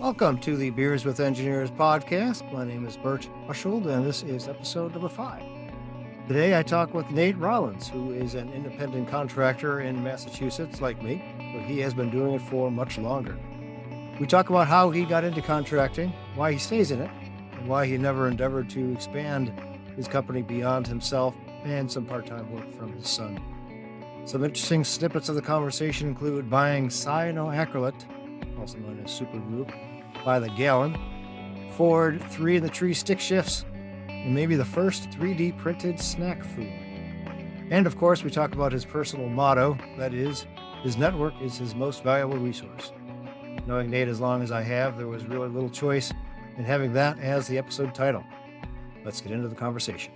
Welcome to the Beers with Engineers podcast. My name is Bert Usheld, and this is episode number 5. Today I talk with Nate Rollins, who is an independent contractor in Massachusetts like me, but he has been doing it for much longer. We talk about how he got into contracting, why he stays in it, and why he never endeavored to expand his company beyond himself, and some part-time work from his son. Some interesting snippets of the conversation include buying cyanoacrylate, also known as super glue, by the gallon, Ford 3-in-the-tree stick shifts, and maybe the first 3D printed snack food. And of course, we talk about his personal motto, that is, his network is his most valuable resource. Knowing Nate as long as I have, there was really little choice in having that as the episode title. Let's get into the conversation.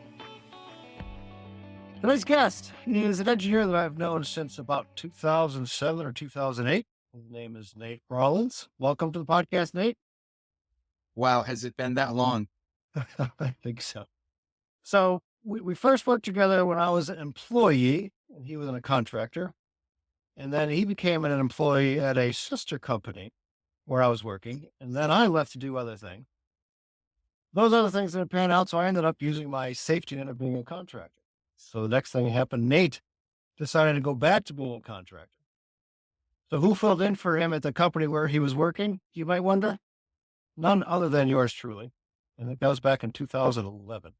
Today's guest is an engineer that I've known since about 2007 or 2008. His name is Nate Rollins. Welcome to the podcast, Nate. Wow, has it been that long? I think so. So we first worked together when I was an employee and he was a contractor. And then he became an employee at a sister company where I was working. And then I left to do other things. Those other things didn't pan out, so I ended up using my safety net of being a contractor. So the next thing happened, Nate decided to go back to being a contractor. So who filled in for him at the company where he was working, you might wonder? None other than yours truly. And that was back in 2011.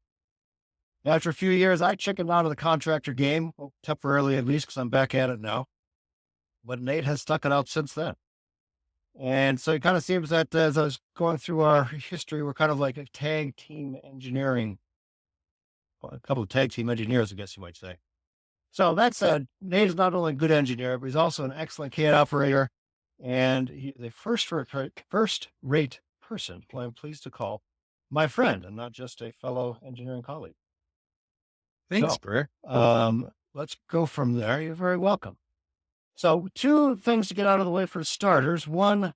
After a few years, I chickened out of the contractor game, well, temporarily at least, because I'm back at it now. But Nate has stuck it out since then. And so it kind of seems that as I was going through our history, we're kind of like a tag team engineering, well, a couple of tag team engineers, I guess you might say. So that said, Nate is not only a good engineer, but he's also an excellent CAD operator and he's a first-rate person who I'm pleased to call my friend and not just a fellow engineering colleague. Thanks, Bert. Let's go from there. You're very welcome. So 2 things to get out of the way for starters. 1,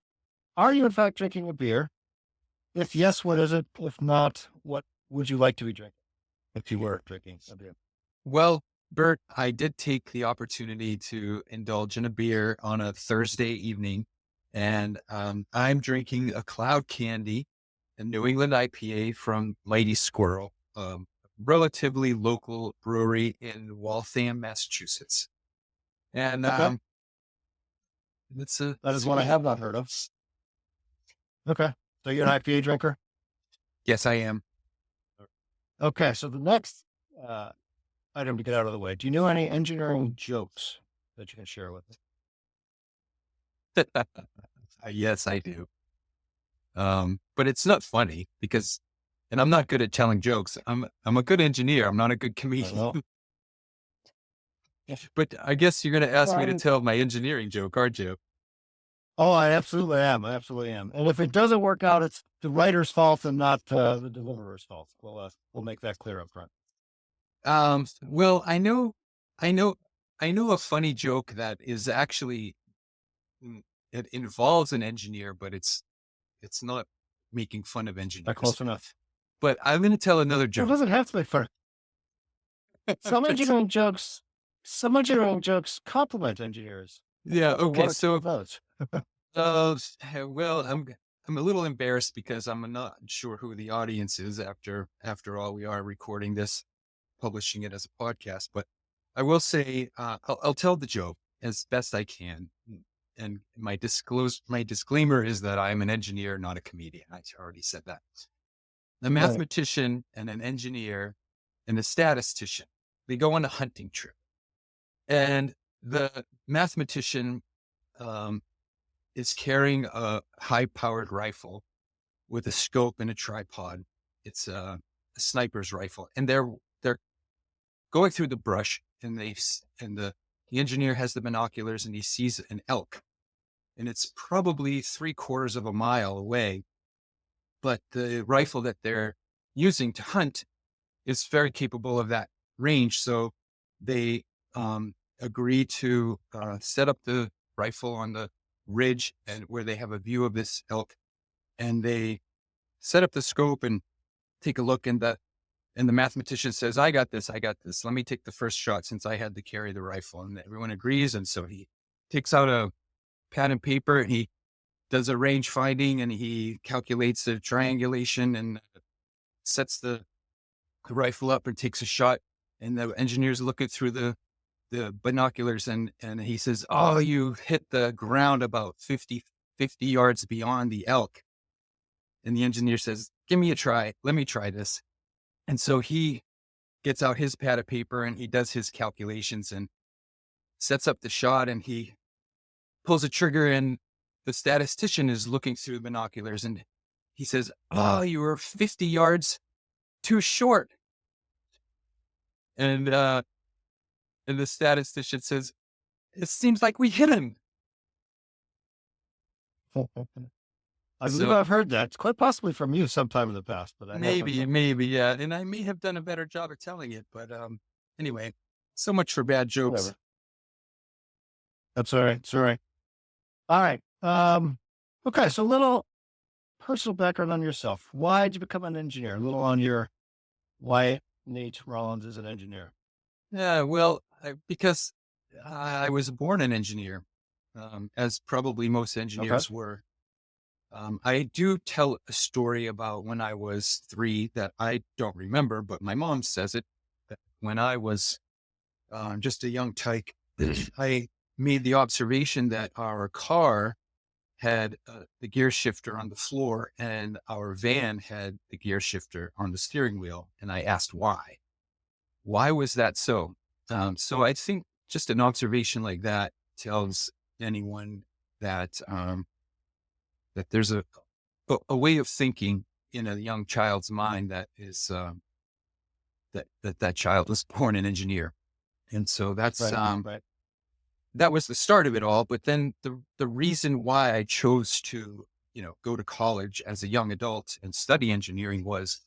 are you in fact drinking a beer? If yes, what is it? If not, what would you like to be drinking if you were drinking a beer? Well, Bert, I did take the opportunity to indulge in a beer on a Thursday evening, and I'm drinking a Cloud Candy, a New England IPA from Mighty Squirrel, relatively local brewery in Waltham, Massachusetts. And Okay. that is one I have not heard of. Okay. So you're an IPA drinker? Yes, I am. Okay. So the next item to get out of the way. Do you know any engineering jokes that you can share with us? Yes, I do. But it's not funny because, and I'm not good at telling jokes. I'm a good engineer. I'm not a good comedian. But I guess you're going to ask me to tell my engineering joke, aren't you? Oh, I absolutely am. I absolutely am. And if it doesn't work out, it's the writer's fault and not the deliverer's fault. We'll make that clear up front. Well, I know a funny joke that is actually, it involves an engineer, but it's not making fun of engineers. Not close enough. But I'm going to tell another joke. It doesn't have to be funny. Some engineering jokes compliment engineers. Yeah. Okay. So, those. well, I'm a little embarrassed because I'm not sure who the audience is. After all, we are recording this, publishing it as a podcast, but I will say, I'll tell the joke as best I can. And my disclaimer is that I'm an engineer, not a comedian. I already said that. A mathematician and an engineer and a statistician, they go on a hunting trip. And the mathematician is carrying a high-powered rifle with a scope and a tripod. It's a sniper's rifle. And they're going through the brush, and the engineer has the binoculars and he sees an elk. And it's probably 3/4 of a mile away. But the rifle that they're using to hunt is very capable of that range. So they agree to set up the rifle on the ridge and where they have a view of this elk. And they set up the scope and take a look, and the mathematician says, I got this. Let me take the first shot since I had to carry the rifle. And everyone agrees. And so he takes out a pad and paper and he does a range finding and he calculates a triangulation and sets the rifle up and takes a shot. And the engineers look it through the binoculars and he says, "Oh, you hit the ground about 50 yards beyond the elk." And the engineer says, "Give me a try. Let me try this." And so he gets out his pad of paper and he does his calculations and sets up the shot and he pulls a trigger and the statistician is looking through the binoculars and he says, "Oh, you were 50 yards too short." And, uh, and the statistician says, "It seems like we hit him." I believe So I've heard that. It's quite possibly from you sometime in the past, but I haven't. maybe, yeah. And I may have done a better job of telling it, but, anyway, so much for bad jokes. Whatever. That's all right. It's all right. All right. Okay. So a little personal background on yourself. Why did you become an engineer? A little on your why Nate Rollins is an engineer. Yeah, well, because I was born an engineer, as probably most Okay. engineers were. I do tell a story about when I was 3 that I don't remember, but my mom says it. That when I was just a young tyke, I made the observation that our car had the gear shifter on the floor and our van had the gear shifter on the steering wheel. And I asked why. Why was that so? So I think just an observation like that tells anyone that that there's a way of thinking in a young child's mind that is that child was born an engineer, and so Right. Right. that was the start of it all. But then the reason why I chose to go to college as a young adult and study engineering was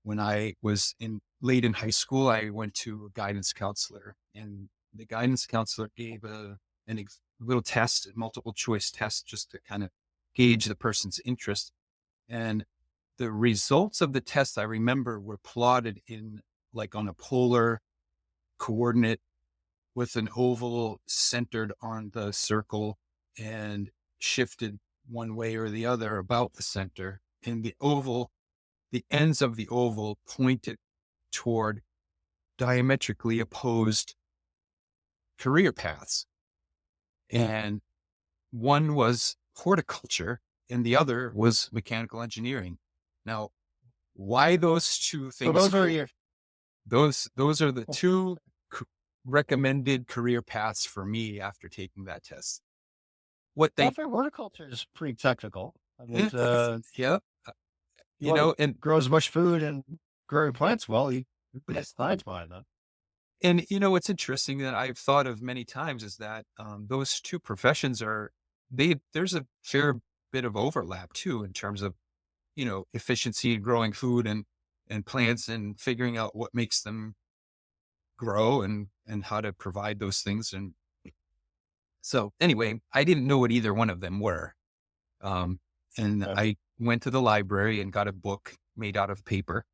when I was late in high school, I went to a guidance counselor, and the guidance counselor gave a little test, a multiple choice test, just to kind of gauge the person's interest. And the results of the test I remember were plotted in like on a polar coordinate with an oval centered on the circle and shifted one way or the other about the center. And the ends of the oval pointed toward diametrically opposed career paths. And one was horticulture and the other was mechanical engineering. Now, why those two So things? those are your Those are the oh, two recommended career paths for me after taking that test. What well, they, fair horticulture is pretty technical. I mean, yeah, you want to and grow as much food and grow your plants well, you that's science behind that. what's interesting that I've thought of many times is that those two professions there's a fair bit of overlap too in terms of efficiency in growing food and plants and figuring out what makes them grow and how to provide those things. And so anyway, I didn't know what either one of them were. Um, and Okay. I went to the library and got a book made out of paper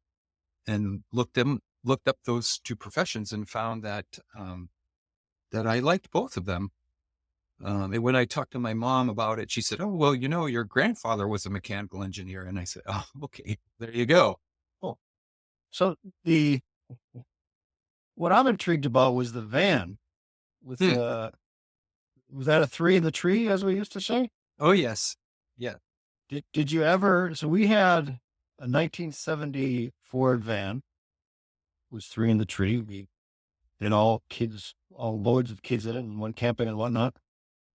and looked up those two professions and found that I liked both of them. And when I talked to my mom about it, she said, "Oh, well, your grandfather was a mechanical engineer." And I said, "Oh, okay, there you go." Cool. So the what I'm intrigued about was the van with Hmm. was that a three in the tree, as we used to say? Oh, yes. Yeah. Did you ever so we had a 1970 Ford van, was three in the tree. We did all loads of kids in it and went camping and whatnot.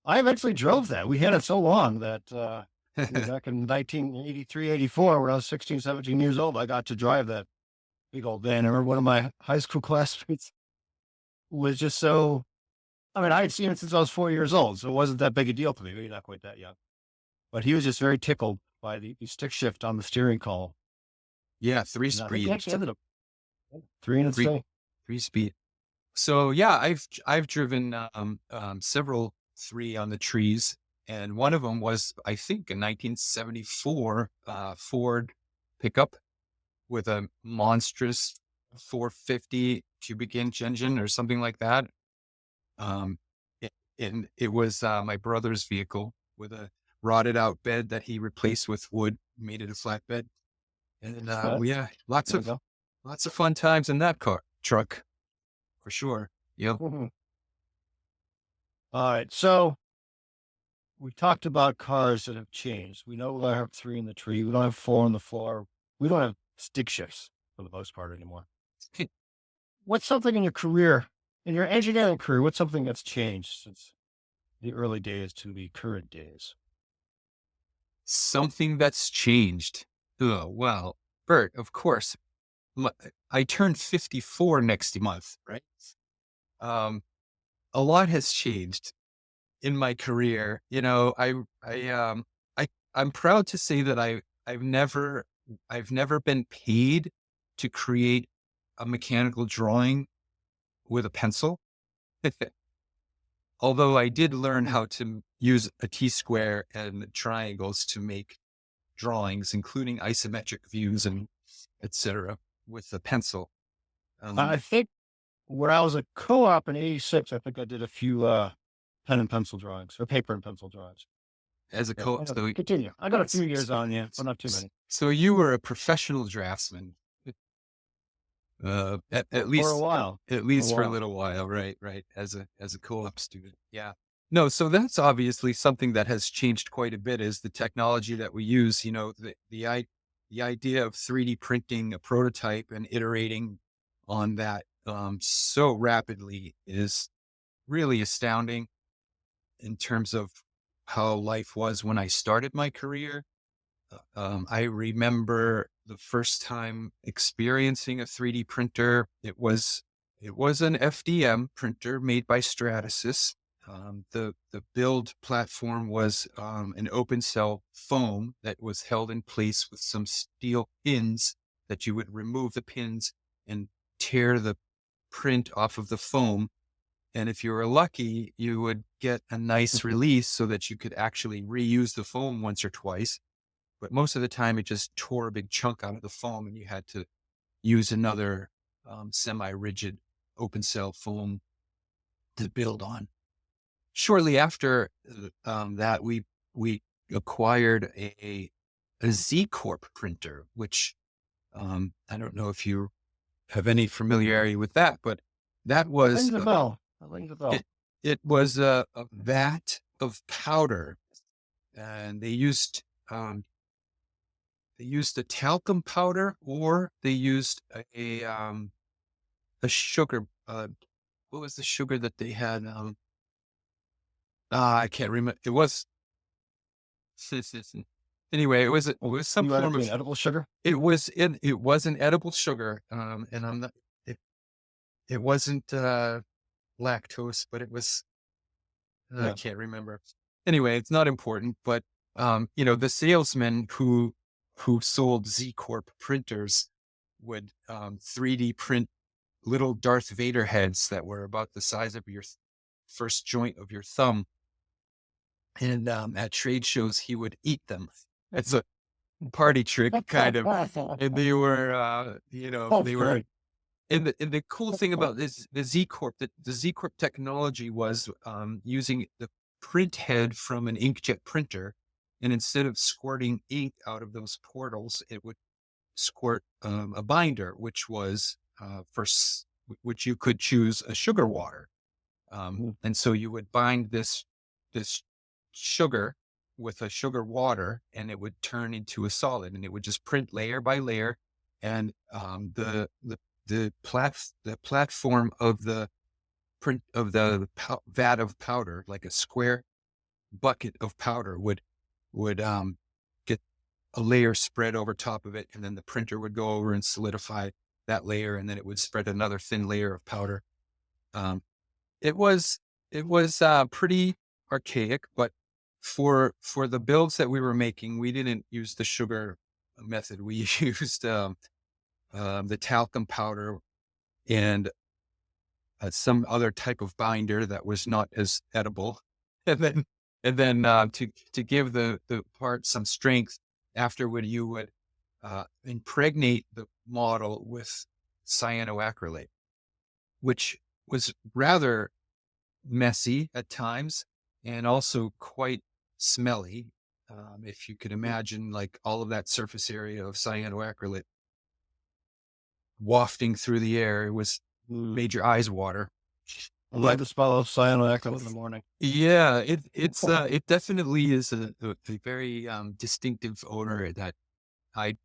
I eventually drove that. We had it so long that back in 1983, 84, when I was 16, 17 years old, I got to drive that big old van. I remember one of my high school classmates was just so, I mean, I had seen it since I was 4 years old, so it wasn't that big a deal to me. Maybe not quite that young. But he was just very tickled by the stick shift on the steering column. Yeah. Three And I think he speed, actually ended up three in its three, day. three speed. So yeah, I've driven several three on the trees, and one of them was I think a 1974 Ford pickup with a monstrous 450 cubic inch engine or something like that. Um, it, and it was my brother's vehicle with a rotted out bed that he replaced with wood, made it a flatbed. And Okay. yeah, There we go. lots of fun times in that truck for sure. Yep. Mhm. All right. So we talked about cars that have changed. We no longer have three in the tree. We don't have four on the floor. We don't have stick shifts for the most part anymore. What's something in your career, in your engineering career, what's something that's changed since the early days to the current days? Something that's changed. Oh, well, Bert, of course. m- I turned 54 next month, right? Um, a lot has changed in my career. I, I'm proud to say that I've never been paid to create a mechanical drawing with a pencil. Although I did learn Hmm. how to use a T-square and triangles to make drawings, including isometric views and etc. with a pencil. I Um, think when I was a co-op in '86, I think I did a few pen and pencil drawings or paper and pencil drawings. as a Yeah. co, Anyway, so continue. I got a few s- years s- on you, but not too many. so you were a professional draftsman, For a while. at For a least for a while. little while, right? Right. As a co-op student, yeah. No, so that's obviously something that has changed quite a bit. Is the technology that we use. The idea of 3D printing a prototype and iterating on that so rapidly is really astounding in terms of how life was when I started my career. I remember the first time experiencing a 3D printer. It was an FDM printer made by Stratasys. The build platform was an open cell foam that was held in place with some steel pins that you would remove the pins and tear the print off of the foam. And if you were lucky, you would get a nice release so that you could actually reuse the foam once or twice. But most of the time, it just tore a big chunk out of the foam, and you had to use another semi-rigid open cell foam to build on. Shortly after that, we acquired a Z Corp printer, which I don't know if you have any familiarity with that, but that was Rings a bell. That rings a it. bell. It was a vat of powder, and they used a talcum powder, or they used a sugar. What was the sugar that they had? I can't remember. It was anyway. It was some You want it form to be an of. edible sugar? It was an edible sugar. And I'm not. It it wasn't lactose, but it was. I Yeah. can't remember. Anyway, it's not important. But the salesman who sold Z Corp printers would 3D print little Darth Vader heads that were about the size of your first joint of your thumb. And at trade shows, he would eat them. It's a party trick, kind of. And they were, That's they were. great. And the cool thing about this, the Z Corp technology was using the print head from an inkjet printer, and instead of squirting ink out of those portals, it would squirt a binder, which was which you could choose a sugar water. Mm. And so you would bind this sugar with a sugar water, and it would turn into a solid, and it would just print layer by layer. And the platform of the print of the vat of powder, like a square bucket of powder, would get a layer spread over top of it, and then the printer would go over and solidify that layer, and then it would spread another thin layer of powder. Um, it was it was pretty archaic, but for the builds that we were making, we didn't use the sugar method. We used the talcum powder and some other type of binder that was not as edible, and then to give the part some strength, afterward you would impregnate the model with cyanoacrylate, which was rather messy at times and also quite smelly. If you could imagine like all of that surface area of cyanoacrylate wafting through the air, it was Mm. made your eyes water. I love But the smell of cyanoacrylate in the morning. yeah, it definitely is a very distinctive odor that I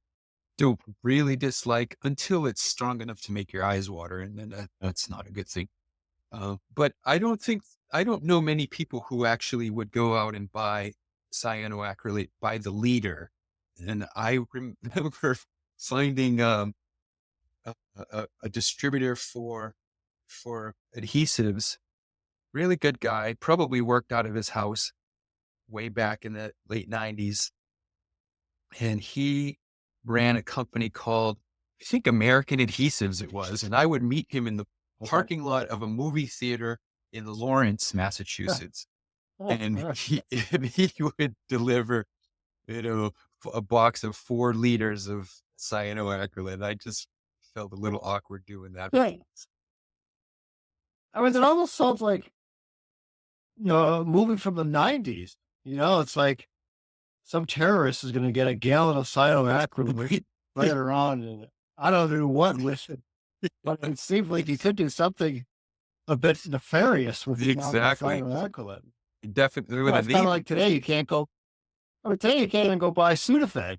don't really dislike until it's strong enough to make your eyes water, and then that's not a good thing. But I don't know many people who actually would go out and buy cyanoacrylate by the liter. And I remember finding a distributor for adhesives, really good guy, probably worked out of his house way back in the late 90s. And he ran a company called, I think, American Adhesives it was. And I would meet him in the Okay. parking lot of a movie theater in Lawrence, Yeah. Massachusetts. Oh, And all right. and he would deliver, a box of 4 liters of cyanoacrylate. I just felt a little awkward doing that. Yeah. I mean, it almost sounds like, a movie from the 90s. It's like some terrorist is going to get a gallon of cyanoacrylate, lay it around, and I don't know what with it, but it seems like he could do something a bit nefarious with the amount of Exactly. cyanoacrylate. Definitely with a It's kind of needle. like today, you can't go. I mean, today you can't even go buy Sudafed.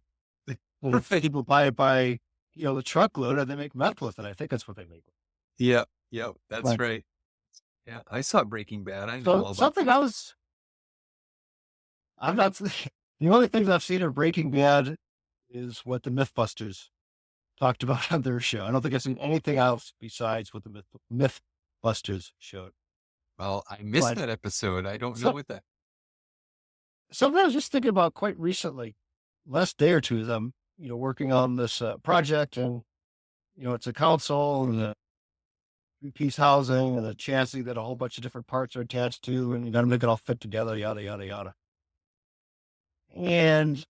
Well, if Right. people buy it by, the truckload, and they make meth with it. I think that's what they make. Yep, yep, that's But right. Yeah, I saw Breaking Bad. I know so all about something I'm not, the only things I've seen of Breaking Bad is what the Mythbusters talked about on their show. I don't think I've seen anything else besides what the Mythbusters showed. well, I missed But that episode. I don't know so, what that. something I was just thinking about quite recently, last day or two, is I'm, working on this project, and, it's a console and a three-piece housing and a chassis that a whole bunch of different parts are attached to, and you got to make it all fit together, yada, yada, yada. And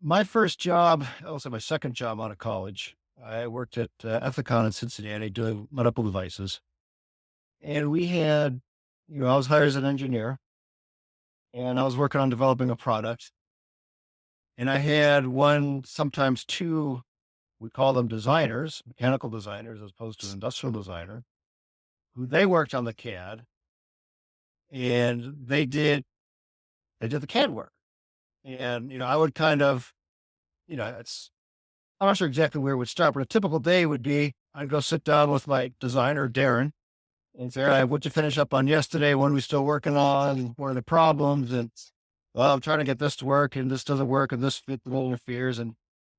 my first job, also my second job out of college, I worked at Ethicon in Cincinnati doing medical devices. And we had, I was hired as an engineer, and I was working on developing a product. And I had one, sometimes two, we call them designers, mechanical designers, as opposed to an industrial designer, who they worked on the CAD, and they did the CAD work. And, I would kind of, it's, I'm not sure exactly where it would start, but a typical day would be I'd go sit down with my designer, Darren, and say, all right, what'd you finish up on yesterday? What are we still working on? What are the problems? And, well, I'm trying to get this to work, and this doesn't work, and this fit interferes. And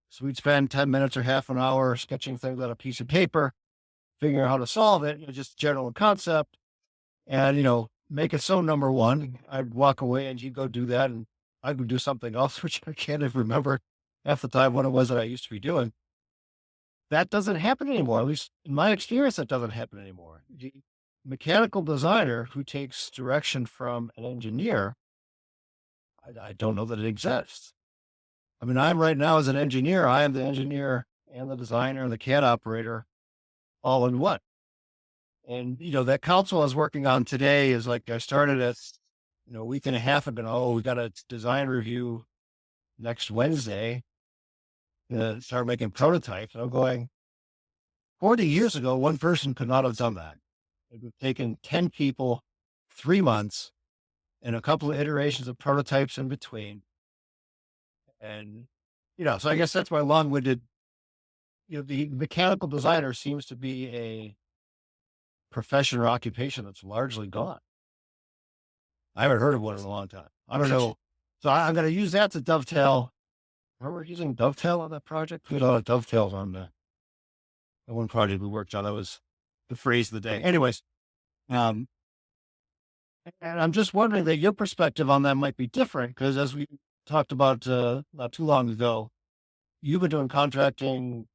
so we'd spend 10 minutes or half an hour sketching things on a piece of paper, figuring out how to solve it, just general concept, and, make it so number one. I'd walk away and he'd go do that, and I would do something else, which I can't even remember half the time what it was that I used to be doing. That doesn't happen anymore. At least in my experience, that doesn't happen anymore. The mechanical designer who takes direction from an engineer, I don't know that it exists. I mean, I'm right now as an engineer, I am the engineer and the designer and the CAD operator all in one. And, that console I was working on today is like I started it, a week and a half ago. Oh, we got a design review next Wednesday to start making prototypes. And I'm going, 40 years ago, one person could not have done that. It would have taken 10 people, 3 months, and a couple of iterations of prototypes in between. And, so I guess that's my long-winded, the mechanical designer seems to be a profession or occupation that's largely gone. I haven't heard of one in a long time. I don't know. So I'm going to use that to dovetail. Remember using dovetail on that project? We had a lot of dovetails on the one project we worked on. That was the phrase of the day. Anyways, um, and I'm just wondering that your perspective on that might be different because, as we talked about not too long ago, you've been doing contracting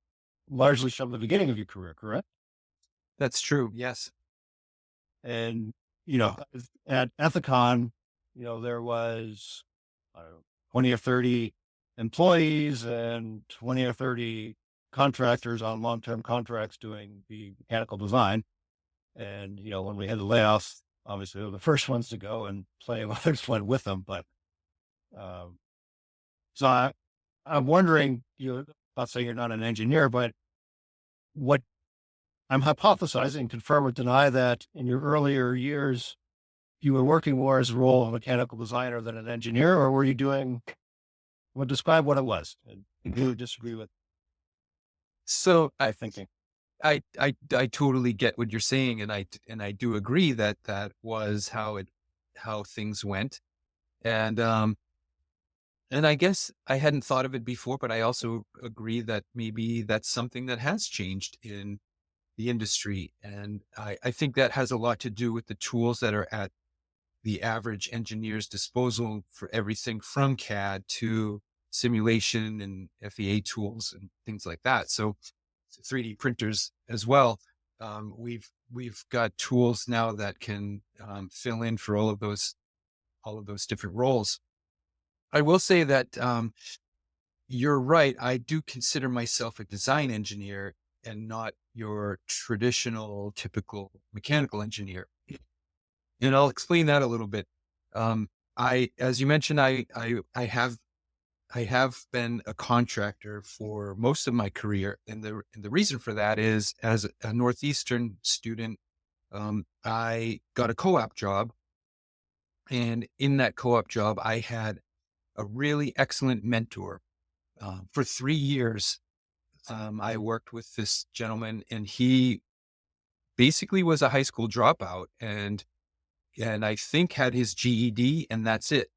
largely from the beginning of your career, correct? That's true. Yes. And, at Ethicon, there was, I don't know, 20 or 30 employees and 20 or 30 contractors on long-term contracts doing the mechanical design. And, when we had the layoffs, obviously we were the first ones to go, and plenty of others went with them. But So I'm wondering, you not saying you're not an engineer, but what I'm hypothesizing, confirm or deny that in your earlier years, you were working more as a role of a mechanical designer than an engineer, or were you doing, well, describe what it was and if you would disagree with So my thinking. I totally get what you're saying, and I do agree that that was how things went, and and I guess I hadn't thought of it before, but I also agree that maybe that's something that has changed in the industry, and I think that has a lot to do with the tools that are at the average engineer's disposal for everything from CAD to simulation and FEA tools and things like that. So 3D printers as well. We've got tools now that can fill in for all of those different roles. I will say that you're right. I do consider myself a design engineer and not your traditional, typical mechanical engineer. And I'll explain that a little bit. As you mentioned, I have been a contractor for most of my career, and the reason for that is as a Northeastern student, I got a co-op job, and in that co-op job, I had a really excellent mentor. For 3 years, I worked with this gentleman, and he basically was a high school dropout, and I think had his GED, and that's it.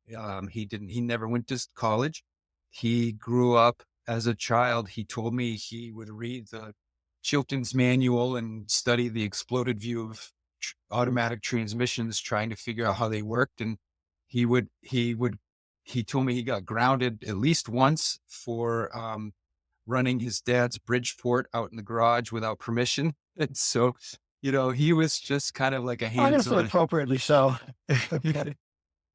He never went to college. He grew up as a child. He told me he would read the Chilton's manual and study the exploded view of automatic transmissions, trying to figure out how they worked. And he would, he would, he told me he got grounded at least once for, running his dad's Bridgeport out in the garage without permission. And so, he was just kind of like a I guess hands-on appropriately so. Okay.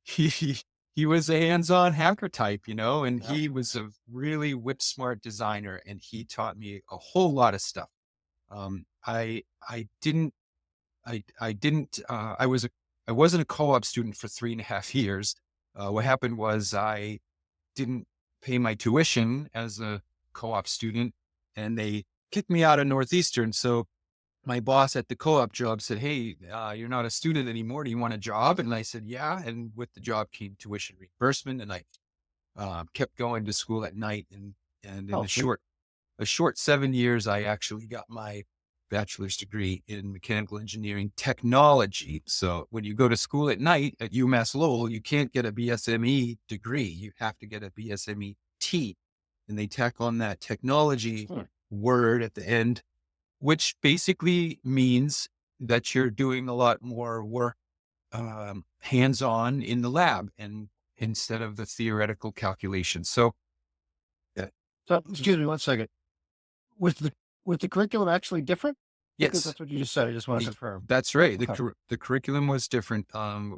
he he was a hands-on hacker type, and Yeah. he was a really whip smart designer, and he taught me a whole lot of stuff. I didn't I didn't I wasn't a co-op student for 3.5 years. What happened was I didn't pay my tuition as a co-op student, and they kicked me out of Northeastern. So my boss at the co-op job said, "Hey, you're not a student anymore. Do you want a job?" And I said, "Yeah." And with the job came tuition reimbursement, and I kept going to school at night. And in Oh, sweet. a short 7 years, I actually got my bachelor's degree in mechanical engineering technology. So when you go to school at night at UMass Lowell, you can't get a BSME degree. You have to get a BSME T, and they tack on that technology Hmm. word at the end, which basically means that you're doing a lot more work hands-on in the lab and instead of the theoretical calculations. So, uh, So, excuse me one second. Was the was the curriculum actually different? Because yes, that's what you just said. I just want to y- confirm. that's right. Okay. The curriculum was different.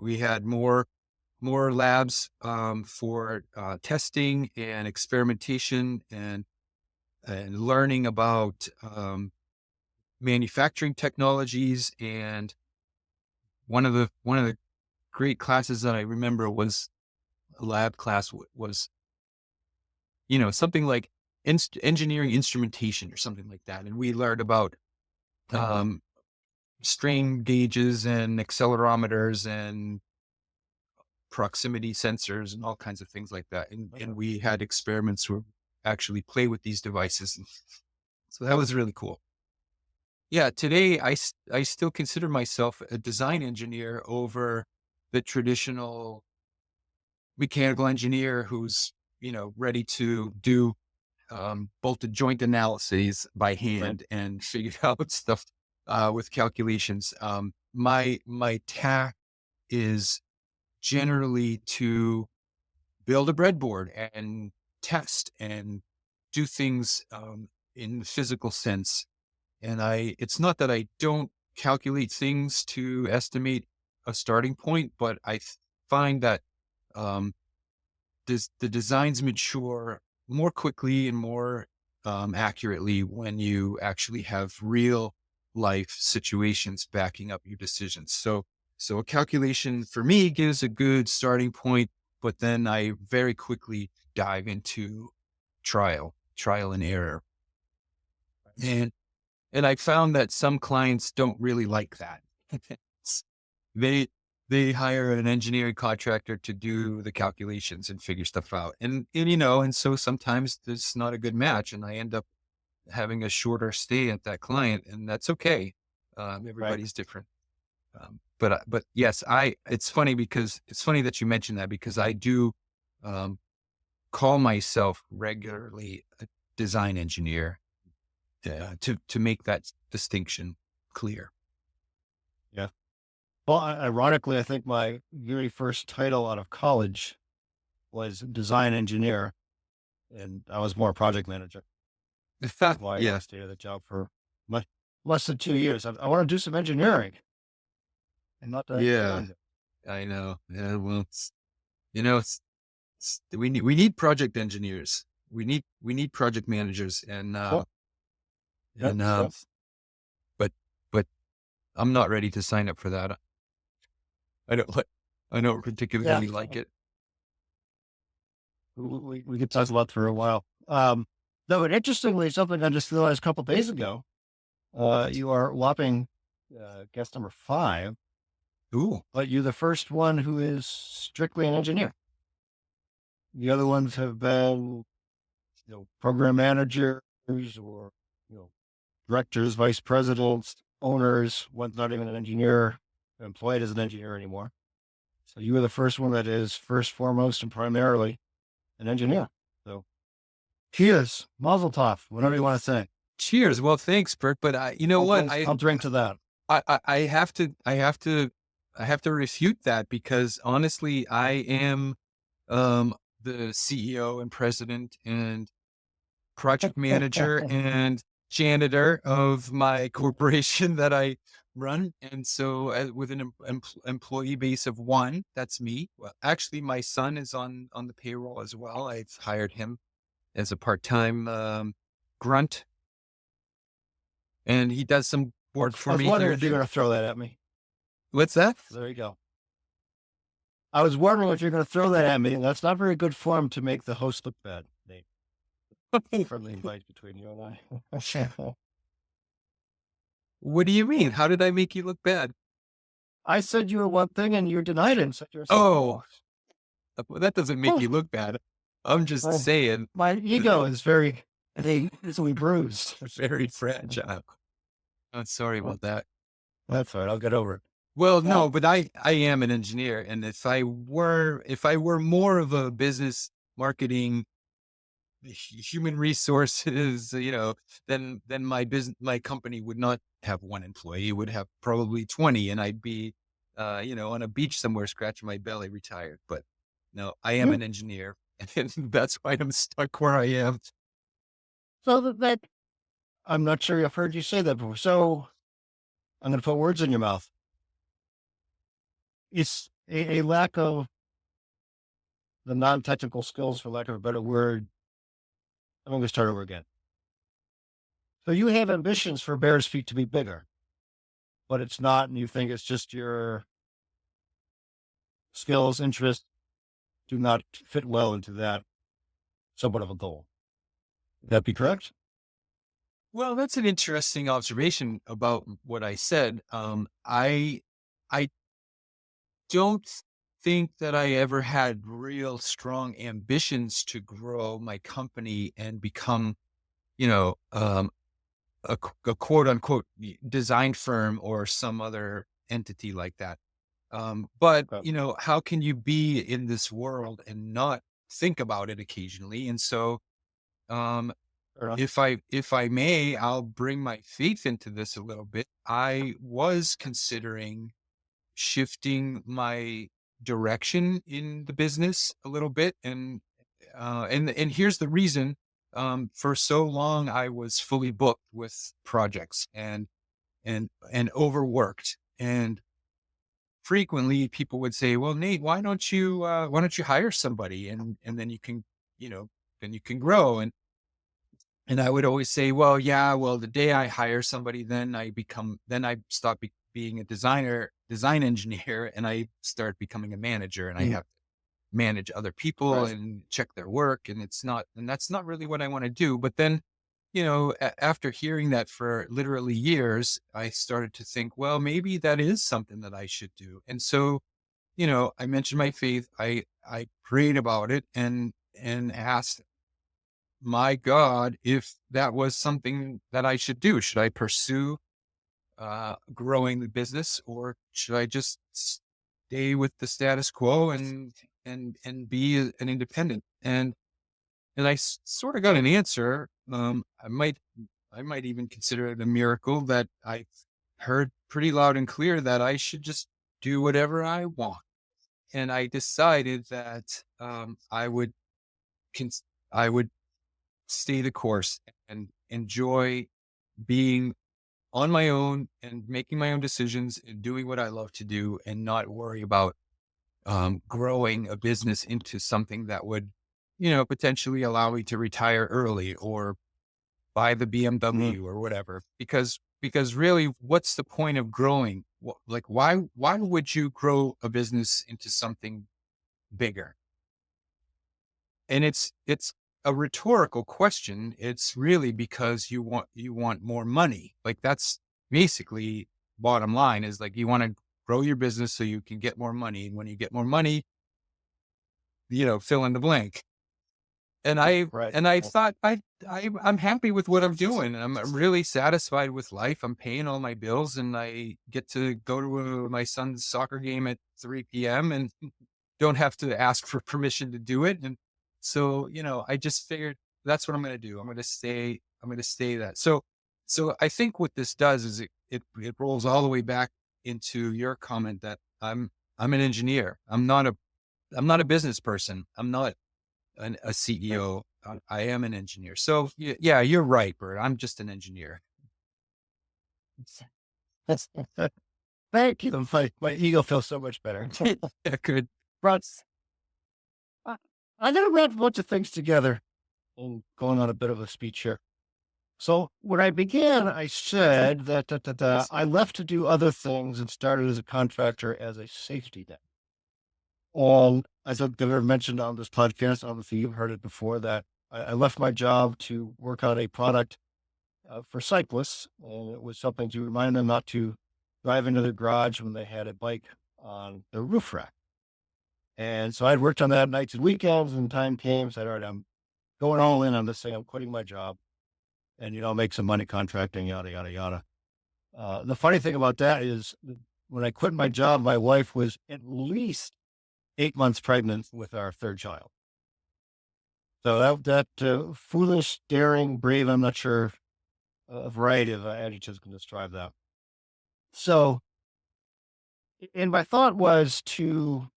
We had more labs for testing and experimentation and learning about manufacturing technologies. And one of the great classes that I remember was a lab class was, something like engineering instrumentation or something like that. And we learned about um, strain gauges and accelerometers and proximity sensors and all kinds of things like that. Okay. And we had experiments where we actually play with these devices. And so that was really cool. Yeah, today I still consider myself a design engineer over the traditional mechanical engineer who's, ready to do bolted joint analyses by Right. hand and figure out stuff with calculations. My task is generally to build a breadboard and test and do things in the physical sense. And it's not that I don't calculate things to estimate a starting point, but find that um, the designs mature more quickly and more accurately when you actually have real life situations backing up your decisions. So a calculation for me gives a good starting point, but then I very quickly dive into trial and error. And I found that some clients don't really like that. It's- they they hire an engineering contractor to do the calculations and figure stuff out. And so sometimes there's not a good match, and I end up having a shorter stay at that client, and that's okay. Right. Everybody's different. But yes, it's funny that you mentioned that, because I do um, call myself regularly a design engineer, to make that distinction clear. Yeah. Well, ironically, I think my very first title out of college was design engineer, and I was more project manager. Why I Yeah, stayed at the job for much less than 2 years. I want to do some engineering and not yeah, design. I know. Yeah, well, we need project engineers. We need project managers, and Cool. Yep. and Yep. but but I'm not ready to sign up for that. I don't like. I don't Yeah. particularly like it. We could talk about for a while. Though, and interestingly, something I just realized a couple days ago, you are whopping guest number 5, Ooh, but you're the first one who is strictly an engineer. The other ones have been, program managers or, you know, directors, vice presidents, owners. One's not even an engineer, employed as an engineer anymore. So you were the first one that is first, foremost, and primarily an engineer. So cheers, mazel tov, whatever you want to say. cheers. Well, thanks, Bert. But you know what? I'll drink to that. I have to refute that, because honestly, I am the CEO and president and project manager and janitor of my corporation that I run. And so, with an employee base of 1, that's me. Well, actually, my son is on the payroll as well. I've hired him as a part-time grunt, and he does some work I for was me here wondering and if you're there. going to throw that at me. What's that? There you go. I was wondering if you're going to throw that at me. And that's not very good form to make the host look bad. Nate. Friendly invite between you and I. What do you mean? How did I make you look bad? I said you were one thing and you denied it and said you were something Oh, else. well, that doesn't make you look bad. I'm just my, saying, my ego is very easily bruised. very fragile. I'm sorry Well, about that. that's all right. I'll get over it. Well, Well, no, but I am an engineer, and if I were more of a business marketing, human resources, then my company would not have 1 employee. It would have probably 20, and I'd be, on a beach somewhere scratching my belly, retired. But no, I am hmm. an engineer, and that's why I'm stuck where I am. So that I'm not sure I've heard you say that before. So I'm going to put words in your mouth. It's a lack of the non-technical skills, for lack of a better word. I'm going to start over again. So you have ambitions for Bear's Feet to be bigger, but it's not, and you think it's just your skills, interests do not fit well into that somewhat of a goal. Would that be correct? Well, that's an interesting observation about what I said. I don't think that I ever had real strong ambitions to grow my company and become, a quote unquote design firm or some other entity like that. But Okay. how can you be in this world and not think about it occasionally? And so, um, Fair enough. if I may, I'll bring my faith into this a little bit. I was considering shifting my direction in the business a little bit, and here's the reason. For so long, I was fully booked with projects and overworked, and frequently people would say, "Well, Nate, why don't you hire somebody, and then you can grow." And I would always say, "Well, yeah, well, the day I hire somebody, then I stop being a design engineer, and I start becoming a manager, and I Mm. have to manage other people Right. and check their work. And that's not really what I want to do. But then, after hearing that for literally years, I started to think, well, maybe that is something that I should do. And so, I mentioned my faith. I prayed about it and asked my God if that was something that I should do. Should I pursue growing the business, or should I just stay with the status quo and be an independent? And I sort of got an answer. I might even consider it a miracle that I heard pretty loud and clear that I should just do whatever I want. And I decided that cons- I would stay the course and enjoy being on my own and making my own decisions and doing what I love to do, and not worry about growing a business into something that would, potentially allow me to retire early or buy the Mm. BMW or whatever. Because really, what's the point of growing? Like, why would you grow a business into something bigger? And it's a rhetorical question. It's really because you want more money. Like, that's basically bottom line, is like, you want to grow your business so you can get more money. And when you get more money, fill in the blank. And I Right. and I thought I'm happy with what I'm doing. I'm really satisfied with life. I'm paying all my bills, and I get to go to my son's soccer game at 3 p.m. and don't have to ask for permission to do it. And so, I just figured that's what I'm going to do. I'm going to stay that. So I think what this does is it rolls all the way back into your comment that I'm an engineer. I'm not a business person. I'm not a Right. CEO. I am an engineer. So yeah, you're right, Bert. I'm just an engineer. That's thank you. My ego feels so much better. Yeah, good. Ruts. I I gotta wrap a bunch of things together and going on a bit of a speech here. So when I began, I said that I left to do other things and started as a contractor as a safety net. As I've ever mentioned on this podcast, I don't know if you've heard it before, that I left my job to work on a product for cyclists, and it was something to remind them not to drive into their garage when they had a bike on their roof rack. And so I'd worked on that nights and weekends, and time came. So I said, all right, I'm going all in on this thing. I'm quitting my job and, make some money contracting, yada, yada, yada. The funny thing about that is that when I quit my job, my wife was at least 8 months pregnant with our third child. So that foolish, daring, brave, I'm not sure, a variety of adjectives can describe that. So, and my thought was to,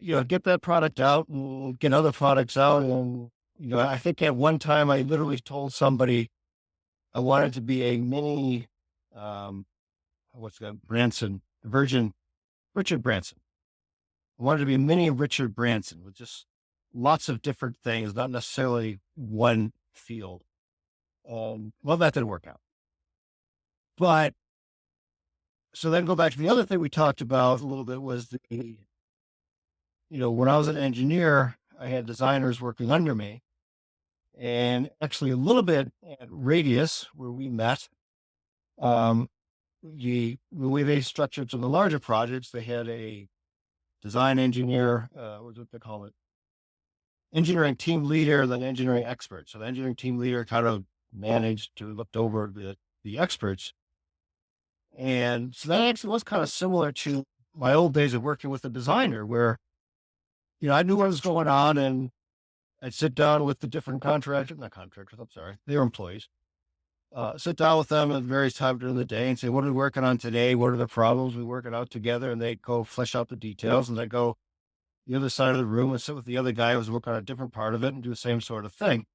get that product out and get other products out. And, I think at one time I literally told somebody I wanted to be a mini, um, what's that, Branson, Virgin, Richard Branson. I wanted to be a mini Richard Branson with just lots of different things, not necessarily one field. Well, that didn't work out. But so then go back to the other thing we talked about a little bit was when I was an engineer, I had designers working under me, and actually a little bit at Radius where we met. Um, the way they structured some of the larger projects, they had a design engineer, what do they call it? Engineering team leader, then engineering expert. So the engineering team leader kind of managed to looked over the experts. And so that actually was kind of similar to my old days of working with a designer where, I knew what was going on, and I'd sit down with the different contractors, not contractors, I'm sorry, they were employees. Sit down with them at various times during the day and say, what are we working on today? What are the problems? We work it out together, and they'd go flesh out the details, and I'd go the other side of the room and sit with the other guy who was working on a different part of it and do the same sort of thing.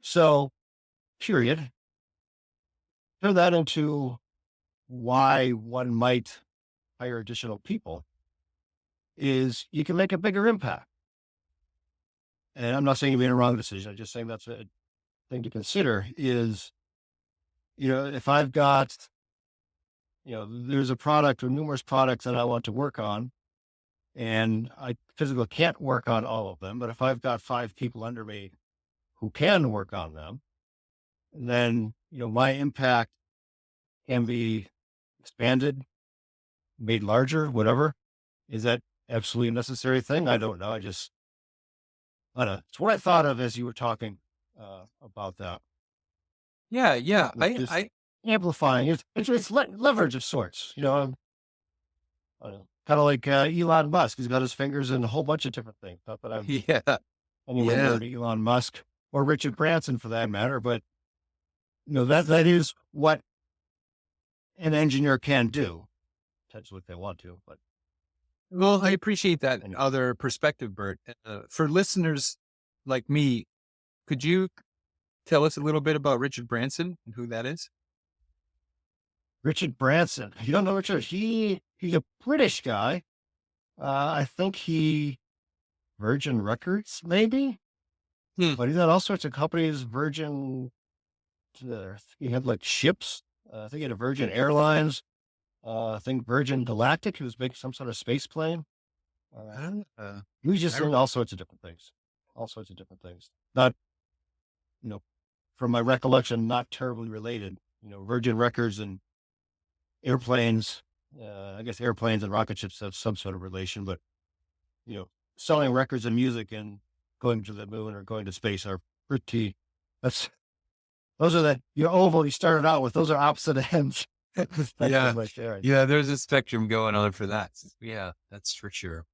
So, period. Turn that into why one might hire additional people is you can make a bigger impact. And I'm not saying you made a wrong decision. I'm just saying that's a thing to consider is, if I've got, there's a product or numerous products that I want to work on, and I physically can't work on all of them. But if I've got 5 people under me who can work on them, then my impact can be expanded, made larger, whatever. Is that absolutely a necessary thing? I don't know. I don't know. It's what I thought of as you were talking about that. Yeah, yeah. With just amplifying, it's leverage of sorts. Kind of like Elon Musk. He's got his fingers in a whole bunch of different things. Not that I'm Yeah, anywhere yeah, near to Elon Musk or Richard Branson for that matter, but that is what an engineer can do. Potentially if they want to, but well, I appreciate that anyway. other perspective, Bert. For listeners like me, could you tell us a little bit about Richard Branson and who that is? Richard Branson. You don't know Richard? He's a British guy. I think he Virgin Records, maybe, Hmm. but he's had all sorts of companies. Virgin, he had like ships. I think he had a Virgin Airlines. I think Virgin Galactic. He was making some sort of space plane. Uh, Uh, he was I, just in all sorts of different things. All sorts of different things. Not, you know, from my recollection, not terribly related. Virgin Records and airplanes. I guess airplanes and rocket ships have some sort of relation, but you know, selling records and music and going to the moon or going to space are pretty. That's those are your oval you started out with. Those are opposite ends of the spectrum yeah, right there. yeah. There's a spectrum going on for that. Yeah, that's for sure.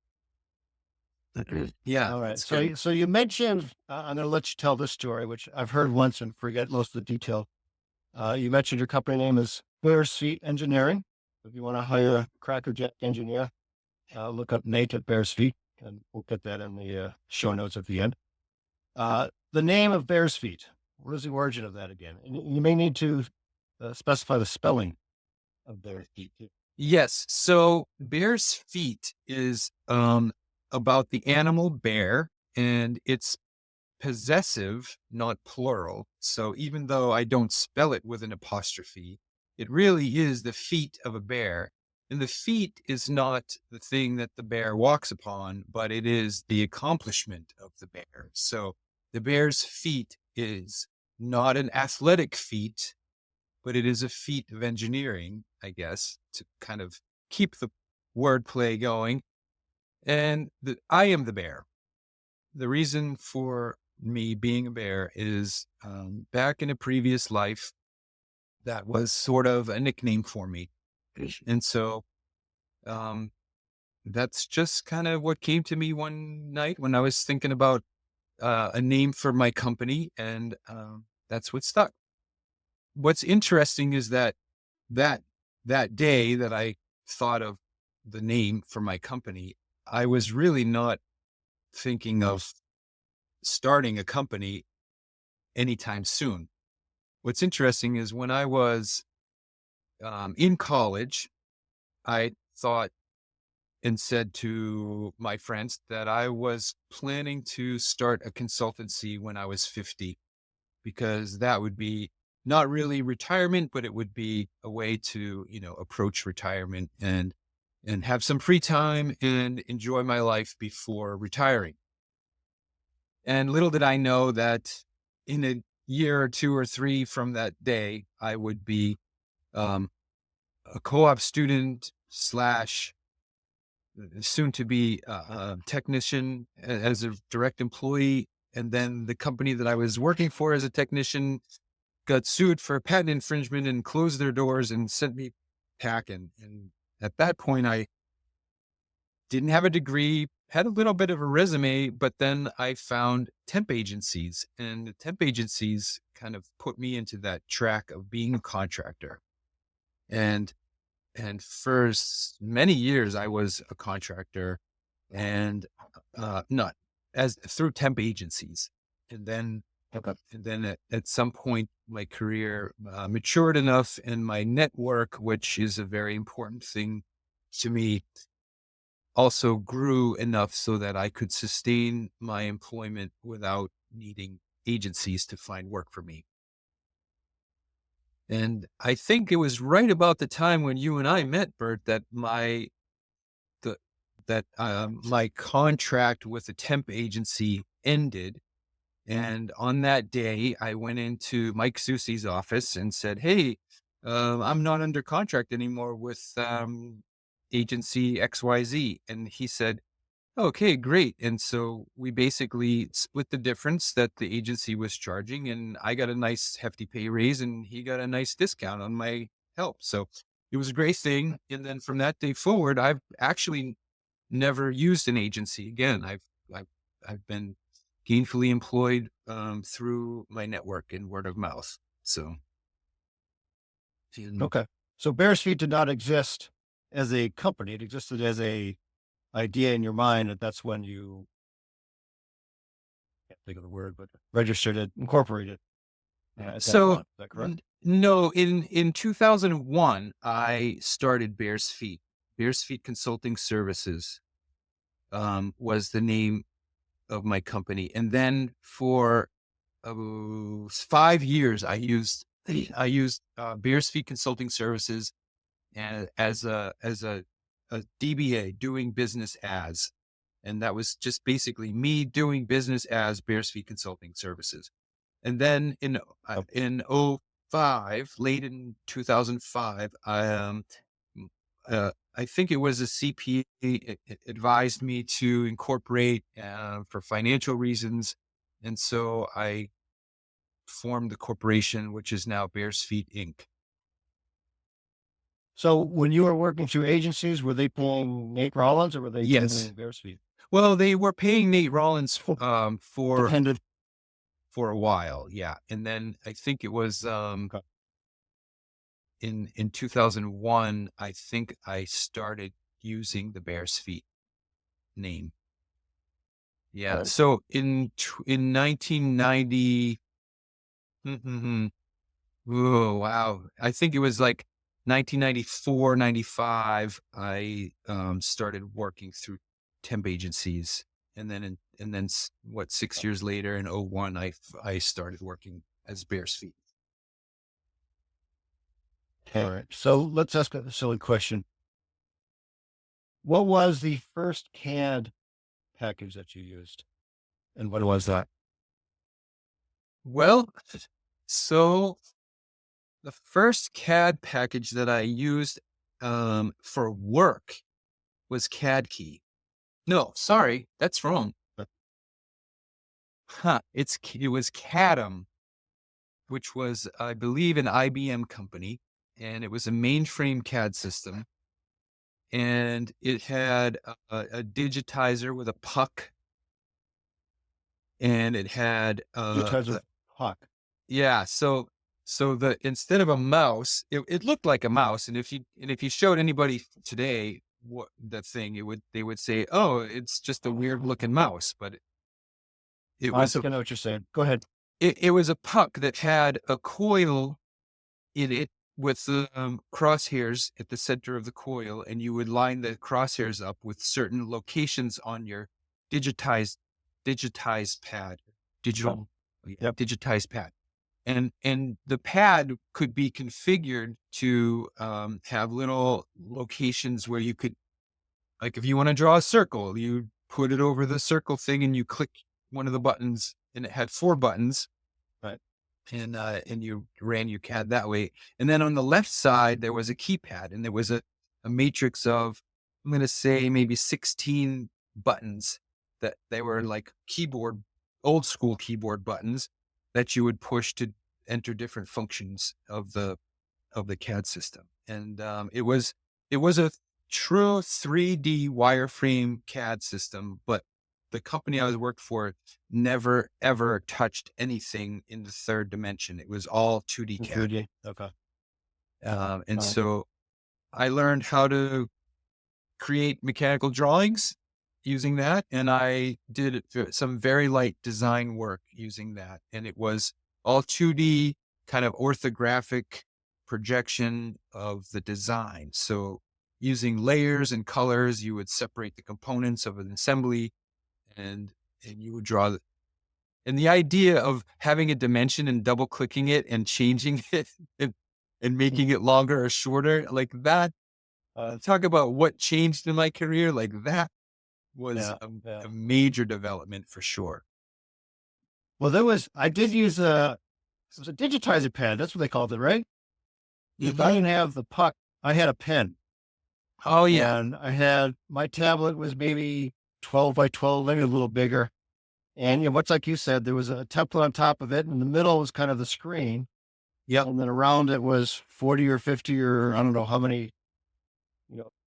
Yeah, All right. that's good. So you mentioned. I'm going to let you tell this story, which I've heard once and forget most of the detail. You mentioned your company name is Bear's Feet Engineering. If you want to hire a crackerjack engineer, look up Nate at Bear's Feet, and we'll get that in the show notes at the end. The name of Bear's Feet. What is the origin of that again? And you may need to specify the spelling of Bear's Feet. Too. Yes. So bear's feet is about the animal bear, and it's possessive, not plural. So even though I don't spell it with an apostrophe, it really is the feet of a bear. And the feet is not the thing that the bear walks upon, but it is the accomplishment of the bear. So the bear's feat is not an athletic feat, but it is a feat of engineering, I guess, to kind of keep the wordplay going. And I am the bear. The reason for me being a bear is back in a previous life, that was sort of a nickname for me. And so um, that's just kind of what came to me one night when I was thinking about a name for my company. And that's what stuck. What's interesting is that that day that I thought of the name for my company, I was really not thinking of starting a company anytime soon. What's interesting is when I was in college, I thought and said to my friends that I was planning to start a consultancy when I was 50, because that would be not really retirement, but it would be a way to, approach retirement and have some free time and enjoy my life before retiring. And little did I know that in a year or two or three from that day, I would be um, a co-op student slash soon to be a technician as a direct employee. And then the company that I was working for as a technician got sued for patent infringement and closed their doors and sent me packing. And at that point, I didn't have a degree, had a little bit of a resume, but then I found temp agencies, and the temp agencies kind of put me into that track of being a contractor. And for many years, I was a contractor, and not as through temp agencies. And then Okay. at some point, my career matured enough, and my network, which is a very important thing to me, also grew enough so that I could sustain my employment without needing agencies to find work for me. And I think it was right about the time when you and I met, Bert, that the that my contract with the temp agency ended. And on that day, I went into Mike Susi's office and said, "Hey, I'm not under contract anymore with agency XYZ." And he said, "Okay, great." And so we basically split the difference that the agency was charging, and I got a nice hefty pay raise, and he got a nice discount on my help. So it was a great thing. And then from that day forward, I've actually never used an agency again. I've I've been gainfully employed through my network and word of mouth. So, and Okay. So Bear's Feet did not exist as a company. It existed as a idea in your mind, and that's when you can't think of the word, but registered it, incorporated at that so time. Is that correct? no, in 2001, I started Bear's Feet. Bear's Feet Consulting Services was the name of my company, and then for 5 years, I used Bear's Feet Consulting Services as a DBA, doing business as, and that was just basically me doing business as Bear's Feet Consulting Services. And then Oh, in '05, late in 2005, I think it was a CPA advised me to incorporate for financial reasons, and so I formed the corporation, which is now Bear's Feet Inc. so when you were working through agencies, were they paying Nate Rollins or were they Yes. paying Bear's Feet? Well, they were paying Nate Rollins Oh, for depended. a while, yeah, and then I think it was Okay. in 2001. I think I started using the Bear's Feet name. All Yeah, right. so in 1990, oh wow, I think it was like 1994, 95. I started working through temp agencies, and then what, 6 years later in '01, I started working as Bear's Feet. All right. So let's ask a silly question. What was the first CAD package that you used? And what was that? Well, so the first CAD package that I used for work was CAD Key. No, sorry, that's wrong. It was CADM, which was, I believe, an IBM company, and it was a mainframe CAD system, and it had a digitizer with a puck, and it had Digitizer Hawk. yeah. So the instead of a mouse, it looked like a mouse, and if you showed anybody today what the thing, they would say, "Oh, it's just a weird looking mouse," but it I was a think I know what you're saying. Go ahead. it was a puck that had a coil in it with crosshairs at the center of the coil, and you would line the crosshairs up with certain locations on your digitized digitized pad, Okay. digital, yeah, Yep. digitized pad, and the pad could be configured to have little locations where you could, like, if you want to draw a circle, you put it over the circle thing, and you click one of the buttons, and it had 4 buttons, Right. and you ran your CAD that way. And then on the left side, there was a keypad, and there was a matrix of, I'm going to say, maybe 16 buttons that they were like keyboard, old school keyboard buttons that you would push to enter different functions of the CAD system. And it was a true 3D wireframe CAD system, but the company I was worked for never ever touched anything in the third dimension. It was all 2D In CAD. 3D. Okay. And All right. so I learned how to create mechanical drawings using that, and I did some very light design work using that, and it was all 2D, kind of orthographic projection of the design. So using layers and colors, you would separate the components of an assembly, and you would draw and the idea of having a dimension and double clicking it and changing it and Mm. making it longer or shorter, like that, talk about what changed in my career, like that was Yeah. Yeah. a major development for sure. Well, I did use it was a digitizer pad. That's what they called it, right? Because I Hmm. didn't have the puck. I had a pen, Oh yeah. and my tablet was maybe 12 by 12, maybe a little bigger. And, much like you said, there was a template on top of it. And in the middle was kind of the screen. Yep. And then around it was 40 or 50 or I don't know how many,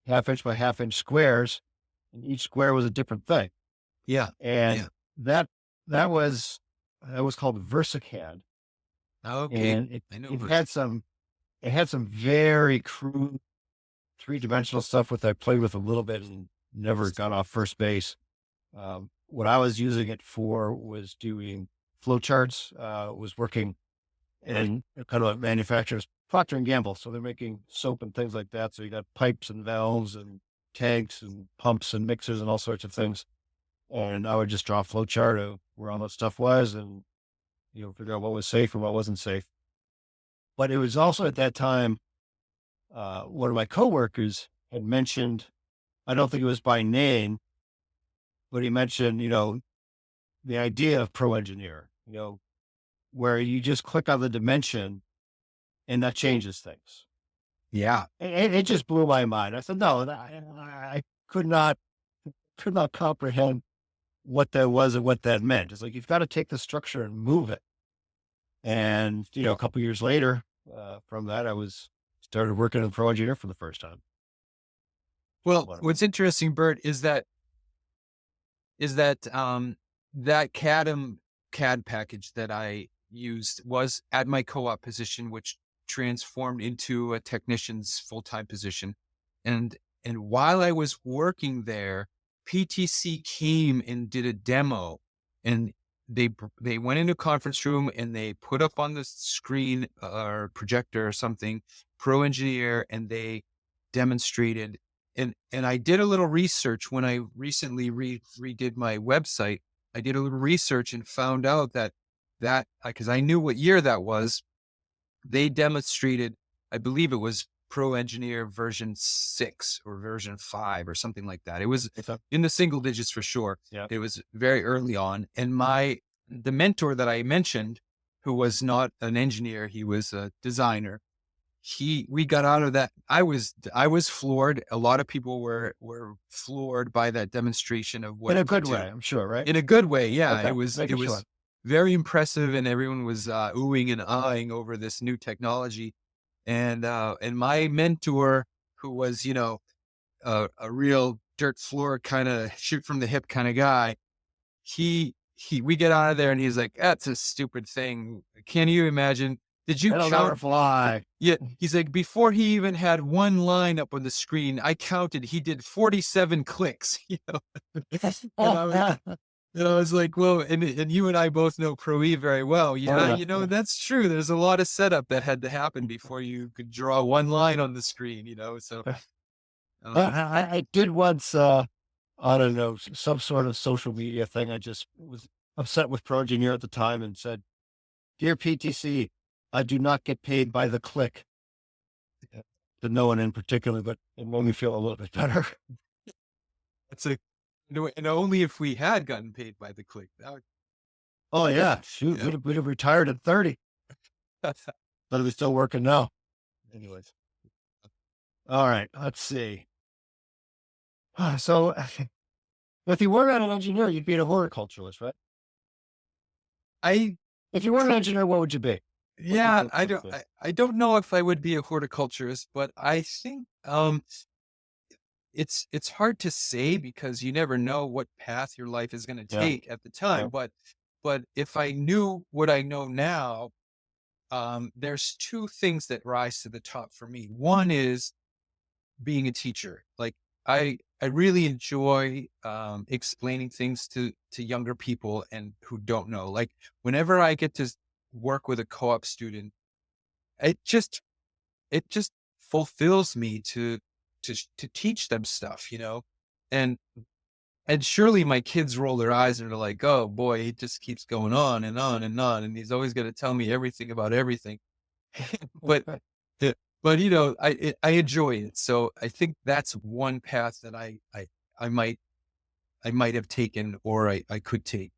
half inch by half inch squares. And each square was a different thing. Yeah. And Yeah. that, that was called VersaCAD. Okay. And I know it version. it had some very crude three-dimensional stuff with I played with a little bit and never got off first base. What I was using it for was doing flowcharts, was working in kind of a manufacturer's Procter and Gamble. So they're making soap and things like that. So you got pipes and valves and tanks and pumps and mixers and all sorts of things. And I would just draw a flowchart of where all that stuff was and, figure out what was safe and what wasn't safe. But it was also at that time, one of my coworkers had mentioned, I don't think it was by name, but he mentioned, the idea of pro engineer, where you just click on the dimension and that changes things. Yeah. And it just blew my mind. I said, no, I could not comprehend what that was and what that meant. It's like, you've got to take the structure and move it. And, a couple years later, from that, I started working as a pro engineer for the first time. Well, Wonderful. what's interesting, Bert, is that that CAD package that I used was at my co-op position, which transformed into a technician's full-time position. And while I was working there, PTC came and did a demo, and they went into a conference room and they put up on the screen or projector or something, Pro Engineer, and they demonstrated. And I did a little research when I recently redid my website. I did a little research and found out that because I knew what year that was, they demonstrated, I believe it was Pro Engineer version 6 or version 5 or something like that. It was Okay. in the single digits for sure. Yeah. It was very early on. And the mentor that I mentioned, who was not an engineer, he was a designer. We got out of that. I was floored. A lot of people were floored by that demonstration of what In it a could good way, do. I'm sure, right? In a good way, yeah. Okay. It Making sure. was very impressive, and everyone was oohing and ahhing over this new technology. And my mentor, who was a real dirt floor kind of shoot from the hip kind of guy, we get out of there and he's like, "That's a stupid thing. Can you imagine? Did you It'll count?" never fly. Yeah, he's like, before he even had one line up on the screen, I counted, he did 47 clicks, and I was, and I was like, well, and you and I both know Pro E very well. Oh, Yeah, yeah. that's true. There's a lot of setup that had to happen before you could draw one line on the screen, so, um, I did once, I don't know, some sort of social media thing. I just was upset with Pro Engineer at the time and said, "Dear PTC, I do not get paid by the click." Yeah. To no one in particular, but it made me feel a little bit better. it's a, no, and only if we had gotten paid by the click. Oh yeah, shoot, Yeah. we'd have retired at 30, but we're still working now. Anyways, all right, let's see. So, if you weren't an engineer, you'd be a horticulturalist, right? I, If you weren't an engineer, what would you be? What do you yeah, think would be? I don't know if I would be a horticulturist, but I think, it's hard to say because you never know what path your life is going to Yeah, take at the yeah. time. But if I knew what I know now, there's two things that rise to the top for me. One is being a teacher. Like I really enjoy explaining things to younger people and who don't know. Like whenever I get to work with a co-op student, it just it just fulfills me to teach them stuff, and surely my kids roll their eyes and are like, oh boy, he just keeps going on and on and on, and he's always going to tell me everything about everything. but uh, but I enjoy it, so I think that's one path that I might I might have taken or I could take.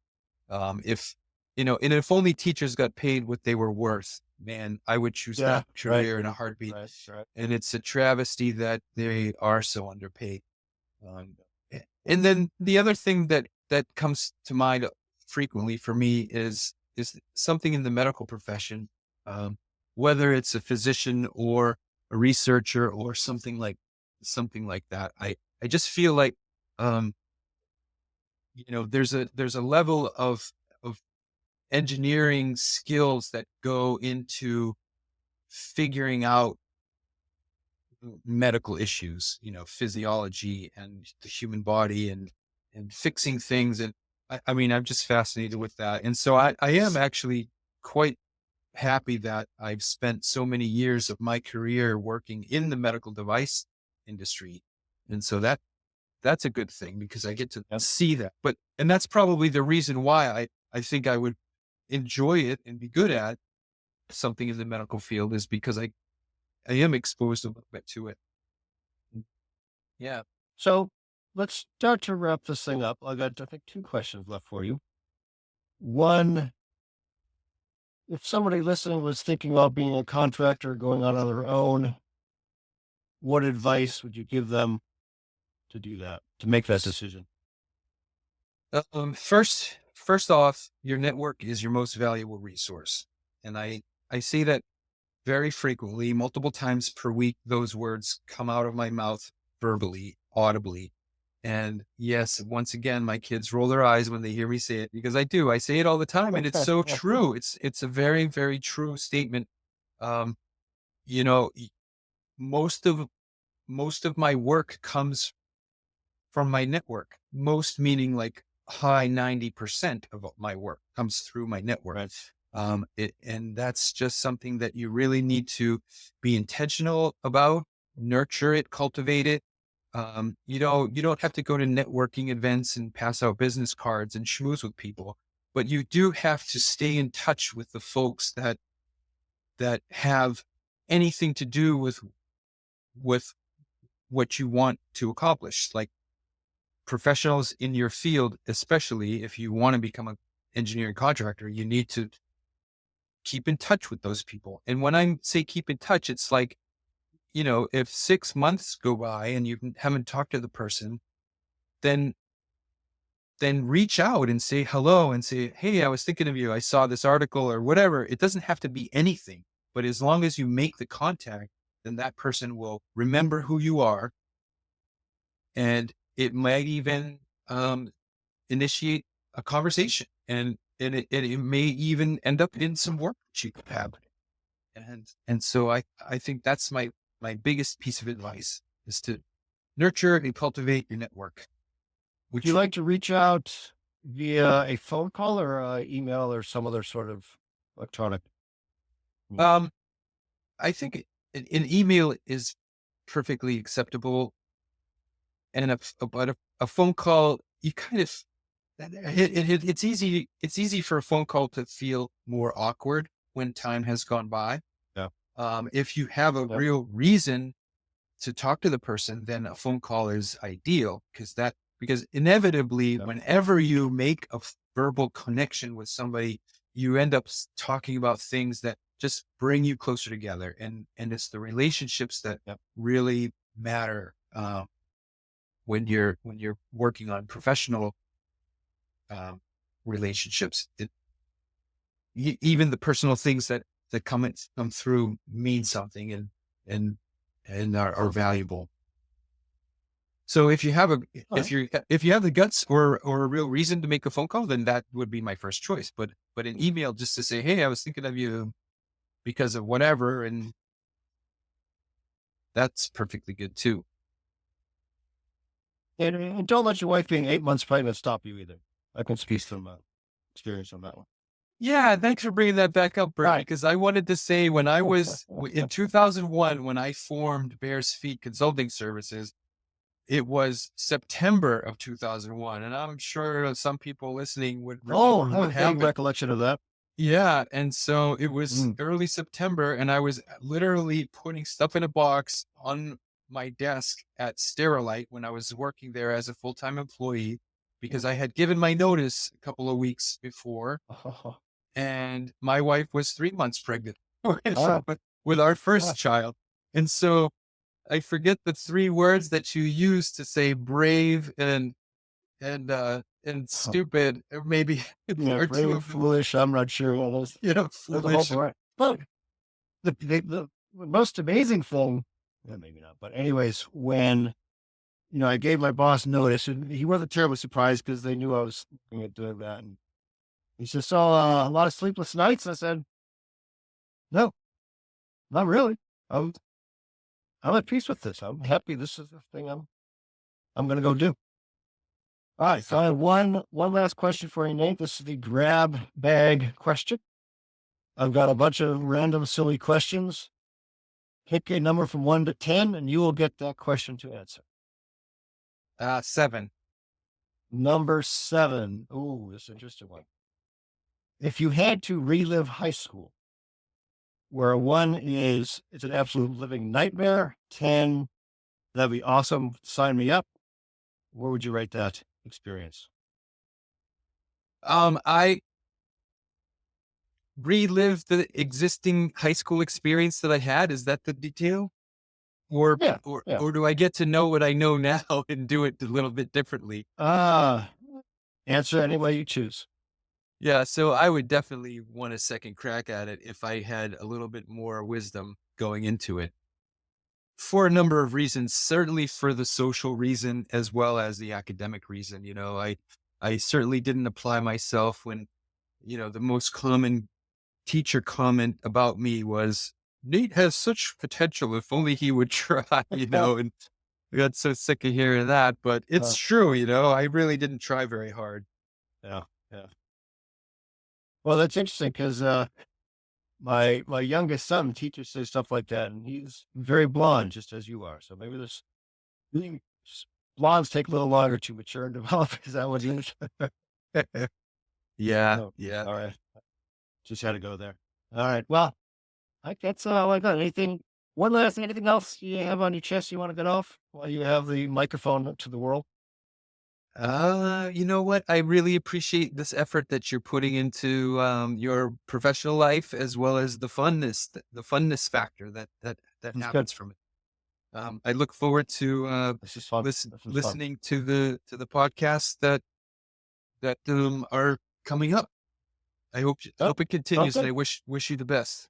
If, and if only teachers got paid what they were worth, man, I would choose Yeah. that Right. career in a heartbeat. Right. Right. And it's a travesty that they are so underpaid. Um, and then the other thing that comes to mind frequently for me is something in the medical profession, um, whether it's a physician or a researcher or something like that. I just feel like, um, there's a level of engineering skills that go into figuring out medical issues, physiology and the human body and fixing things. And I mean, I'm just fascinated with that. And so I am actually quite happy that I've spent so many years of my career working in the medical device industry. And so that's a good thing because I get to Yep. see that. And that's probably the reason why I think I would enjoy it and be good at something in the medical field is because I am exposed a little bit to it. Yeah. So let's start to wrap this thing up. I got, I think, two questions left for you. One, if somebody listening was thinking about being a contractor, going out on their own, what advice would you give them to do that, to make that decision? First off, your network is your most valuable resource. And I say that very frequently, multiple times per week, those words come out of my mouth verbally, audibly. And yes, once again, my kids roll their eyes when they hear me say it because I do. I say it all the time and it's so true. It's a very, very true statement. Um, you know, y- most of most of my work comes from my network. Most meaning like high 90% of my work comes through my network. Right. And that's just something that you really need to be intentional about, nurture it, cultivate it. You don't have to go to networking events and pass out business cards and schmooze with people, but you do have to stay in touch with the folks that have anything to do with what you want to accomplish. Like professionals in your field, especially if you want to become an engineering contractor, you need to keep in touch with those people. And when I say keep in touch, it's like, if 6 months go by and you haven't talked to the person, then reach out and say hello and say, hey, I was thinking of you. I saw this article or whatever. It doesn't have to be anything, but as long as you make the contact, then that person will remember who you are. And it might even initiate a conversation and it may even end up in some work that you could have. And so I think that's my biggest piece of advice is to nurture and cultivate your network. Would you Which like to reach out via a phone call or email or some other sort of electronic? um I think an email is perfectly acceptable, and but a phone call you kind of it's easy for a phone call to feel more awkward when time has gone by. Yeah. If you have a Yep. real reason to talk to the person, then a phone call is ideal because inevitably, Yep. whenever you make a verbal connection with somebody, you end up talking about things that just bring you closer together, and it's the relationships that Yep. really matter when you're working on professional um, relationships. Even the personal things that come through mean something and and are valuable. So if you have All right. if you have the guts or a real reason to make a phone call, then that would be my first choice. But an email just to say, hey, I was thinking of you because of whatever, and that's perfectly good too. And don't let your wife being 8 months pregnant stop you either. I can speak from experience on that one. Yeah, thanks for bringing that back up, All Brett, right. because I wanted to say when I was in 2001, when I formed Bears Feet Consulting Services, it was September of 2001. And I'm sure some people listening would Oh, I remember have a what vague happened. recollection of that. Yeah, and so it was Mm. early September, and I was literally putting stuff in a box on my desk at Sterilite when I was working there as a full-time employee because I had given my notice a couple of weeks before, Oh, and my wife was 3 months pregnant ah, with our ah, first child. And so I forget the three words that you use to say brave and oh. stupid, or maybe Yeah, are two brave, of them, foolish. I'm not sure what those. There's a whole foolish. variety. But the most amazing thing, yeah, maybe not. But anyways, when I gave my boss notice, and he wasn't terribly surprised because they knew I was looking at doing that. And he said, "So a lot of sleepless nights." I said, "No, not really. I'm I'm at peace with this. I'm happy. This is the thing I'm going to go do." All right. So I have one last question for you, Nate. This is the grab bag question. I've got a bunch of random silly questions. Pick a number from 1 to 10, and you will get that question to answer. 7. Number 7. Ooh, this is an interesting one. If you had to relive high school, where 1 is it's an absolute living nightmare, 10, that'd be awesome, sign me up, where would you rate that experience? I relive the existing high school experience that I had. Is that the detail? Or Yeah, or yeah. or do I get to know what I know now and do it a little bit differently? Ah, answer any way you choose. Yeah, so I would definitely want a second crack at it if I had a little bit more wisdom going into it. For a number of reasons, certainly for the social reason as well as the academic reason. I certainly didn't apply myself when, the most common teacher comment about me was, Nate has such potential if only he would try, and I got so sick of hearing that. But it's Uh, true, I really didn't try very hard. yeah, yeah. Well, that's interesting because my youngest son teaches say stuff like that, and he's very blonde, just as you are. So maybe this really blondes take a little longer to mature and develop. Is that what you? Yeah, No. yeah. All right. Just had to go there. All right. Well, I think that's all I got. Anything? One last thing. Anything else you have on your chest you want to get off while you have the microphone to the world? You know what? I really appreciate this effort that you're putting into your professional life as well as the funness factor that This is good. happens from it. I look forward to This is fun. This is fun. listening to the podcasts that are coming up. I hope Oh, hope it sounds continues, and good. I wish you the best.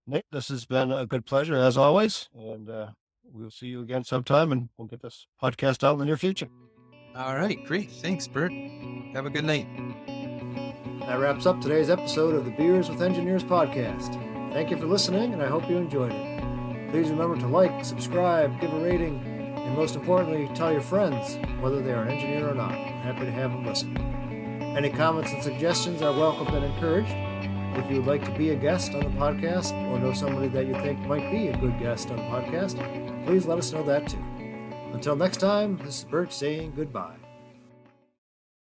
Nate, this has been a good pleasure as always, and we'll see you again sometime, and we'll get this podcast out in the near future. All right, great. Thanks, Bert. Have a good night. That wraps up today's episode of the Beers with Engineers podcast. Thank you for listening, and I hope you enjoyed it. Please remember to like, subscribe, give a rating, and most importantly, tell your friends, whether they are an engineer or not. I'm happy to have them listen. Any comments and suggestions are welcomed and encouraged. If you would like to be a guest on the podcast or know somebody that you think might be a good guest on the podcast, please let us know that too. Until next time, this is Bert saying goodbye.